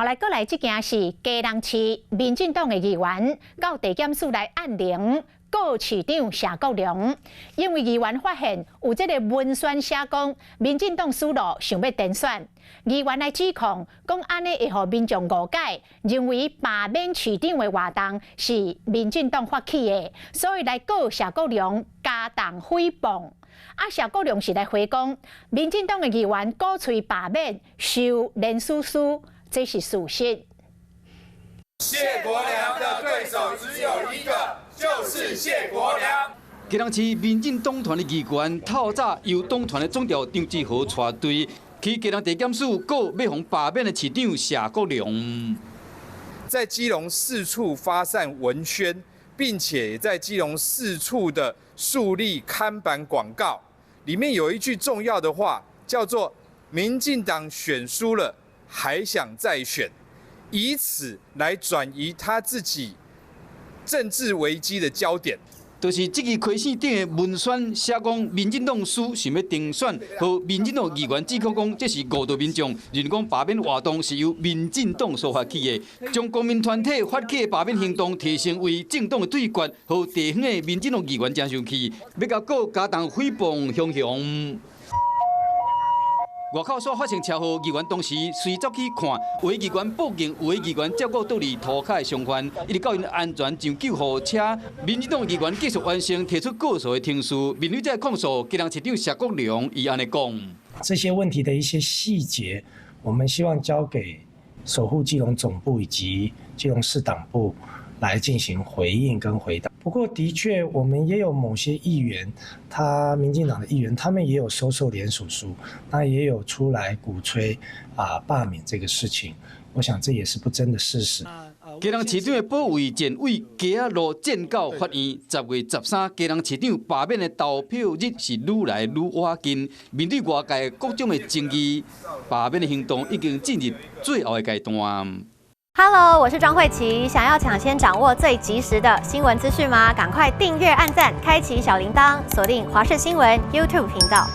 后来，再来这件是基隆市民进党的议员到地检署来按铃告市长谢国良，因为议员发现有这个文宣写讲民进党输路想要连选，议员来指控讲安尼会互民众误解，认为罢免市长的活动是民进党发起的，所以来告谢国良加重诽谤。谢国良是来回讲，民进党的议员鼓吹罢免受连输输，这是事实。谢国良的对手只有一个，就是谢国良。基隆市民进党团的议员透早由党团的总调张志豪带队去基隆地检署告要互罢免的市长谢国良。在基隆四处发散文宣，并且在基隆四处的树立看板广告，里面有一句重要的话，叫做“民进党选输了，还想再选”，以此来转移他自己政治危机的焦点。就是这个开县顶的文宣写讲，民进党输想要定选，和民进党议员指控讲，这是误导民众，认讲罢免活动是由民进党所发起的，将公民团体发起的罢免行动提升为政党的对决，和地方的民进党议员真生气，要甲告加重诽谤汹汹。外口所发生车祸，议员当时随走去看，有的议员报警，有的议员照顾倒伫涂骹的伤患，一直到因安全上救护车。民进党议员继续完成提出告诉的听书，面对这控诉，基隆市长谢国良伊安尼讲：这些问题的一些细节，我们希望交给守护基隆总部以及基隆市党部来进行回应跟回答。不过，的确，我们也有某些议员，民进党的议员，他们也有收受联署书，那也有出来鼓吹罢免这个事情。我想这也是不争的事实。基隆市长的保卫战为街路建到法院，10月13，基隆市长罢免的投票日是愈来愈晚近。面对外界各种的争议，罢免的行动已经进入最后的阶段。Hello， 我是庄慧琪。想要抢先掌握最及时的新闻资讯吗？赶快订阅、按赞、开启小铃铛，锁定华视新闻 YouTube 频道。